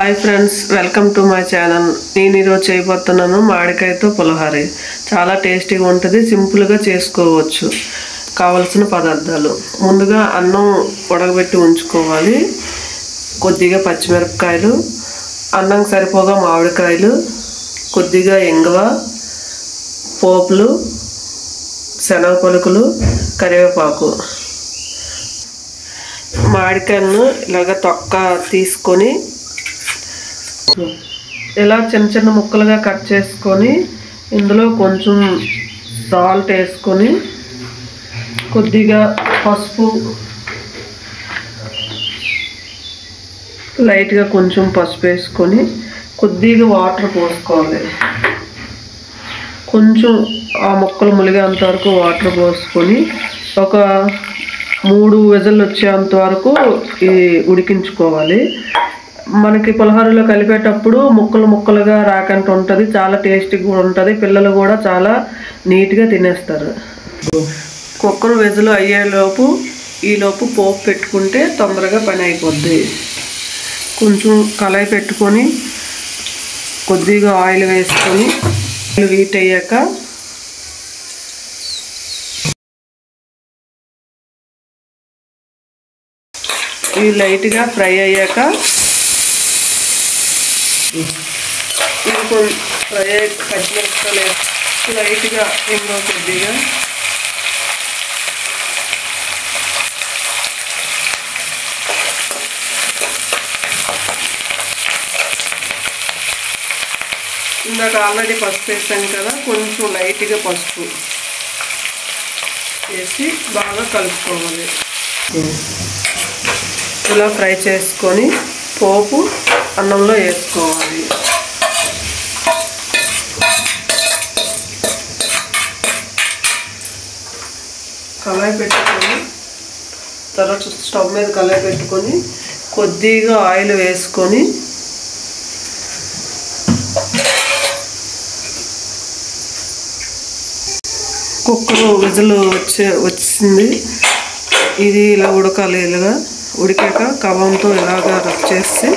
Hi friends, welcome to my channel. నేను ఈరోజు చేయబోతున్నాను మామిడికాయతో పులిహోర. చాలా టేస్టీగా ఉంటుంది, సింపుల్గా చేసుకోవచ్చు. కావలసిన పదార్థాలు: ముందుగా అన్నం ఉడకబెట్టి ఉంచుకోవాలి, కొద్దిగా పచ్చిమిరపకాయలు, అన్నం సరిపోగా మామిడికాయలు, కొద్దిగా ఇంగువ, పోపులు, శనగ పలుకులు, కరివేపాకు. మామిడికాయలను ఇలాగ తొక్క తీసుకొని ఇలా చిన్న చిన్న ముక్కలుగా కట్ చేసుకొని ఇందులో కొంచెం సాల్ట్ వేసుకొని కొద్దిగా పసుపు, లైట్గా కొంచెం పసుపు వేసుకొని కొద్దిగా వాటర్ పోసుకోవాలి. కొంచెం ఆ ముక్కలు ములిగేంత వరకు వాటర్ పోసుకొని ఒక 3 విజిల్లు వచ్చేంత వరకు ఉడికించుకోవాలి. మనకి పులిహోరలో కలిపేటప్పుడు ముక్కలు ముక్కలుగా రాకుండా ఉంటుంది, చాలా టేస్టీగా కూడా ఉంటుంది. పిల్లలు కూడా చాలా నీట్గా తినేస్తారు. కుక్కర్ విజిల్ అయ్యేలోపు ఈలోపు పోపు పెట్టుకుంటే తొందరగా పని అయిపోద్ది. కొంచెం కళాయి పెట్టుకొని కొద్దిగా ఆయిల్ వేసుకొని హీట్ అయ్యాక ఇవి లైట్గా ఫ్రై అయ్యాక కొంచెం ఫ్రై అయ్యాక పచ్చిమిరపకాయలు లైట్గా ఇంకో కొద్దిగా ఇందాక ఆల్రెడీ పసుపు వేసాం కదా, కొంచెం లైట్గా పసుపు వేసి బాగా కలుపుకోవాలి. ఇలా ఫ్రై చేసుకొని పోపు అన్నంలో వేసుకోవాలి. కళాయి పెట్టుకొని తర్వాత స్టవ్ మీద కళాయి పెట్టుకొని కొద్దిగా ఆయిల్ వేసుకొని కుక్కర్ విజిల్ వచ్చింది. ఇది ఇలా ఉడకాలి. ఇలాగా ఉడికాక కవంతో ఇలాగా రబ్ చేసి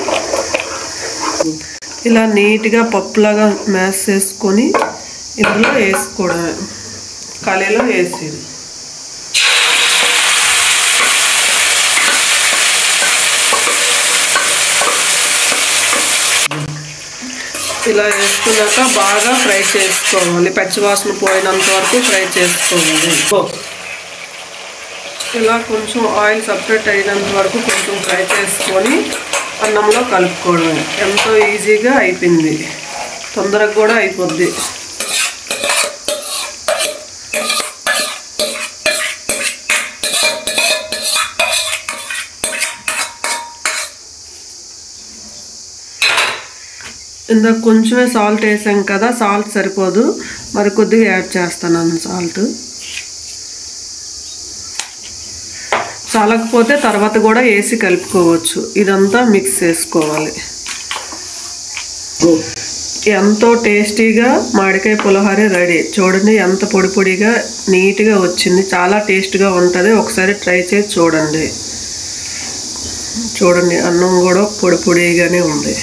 ఇలా నీట్గా పప్పులాగా మ్యాష్ చేసుకొని ఇందులో వేసుకోవడమే. కళాయిలో వేసి ఇలా వేసుకున్నాక బాగా ఫ్రై చేసుకోవాలి. పచ్చివాసన పోయినంత వరకు ఫ్రై చేసుకోవాలి. ఇలా కొంచెం ఆయిల్ సపరేట్ అయినంత వరకు కొంచెం ఫ్రై చేసుకొని అన్నంలో కలుపుకోవడం ఎంతో ఈజీగా అయిపోయింది, తొందరగా కూడా అయిపోద్ది. ఇందాక కొంచెమే సాల్ట్ వేసాం కదా, సాల్ట్ సరిపోదు, మరి కొద్దిగా యాడ్ చేస్తాను. సాల్ట్ చాలకపోతే తర్వాత కూడా వేసి కలుపుకోవచ్చు. ఇదంతా మిక్స్ చేసుకోవాలి. ఎంతో టేస్టీగా మామిడికాయ పులిహోర రెడీ. చూడండి ఎంత పొడి పొడిగా నీట్గా వచ్చింది, చాలా టేస్ట్గా ఉంటుంది. ఒకసారి ట్రై చేసి చూడండి. అన్నం కూడా పొడి పొడిగానే ఉంది.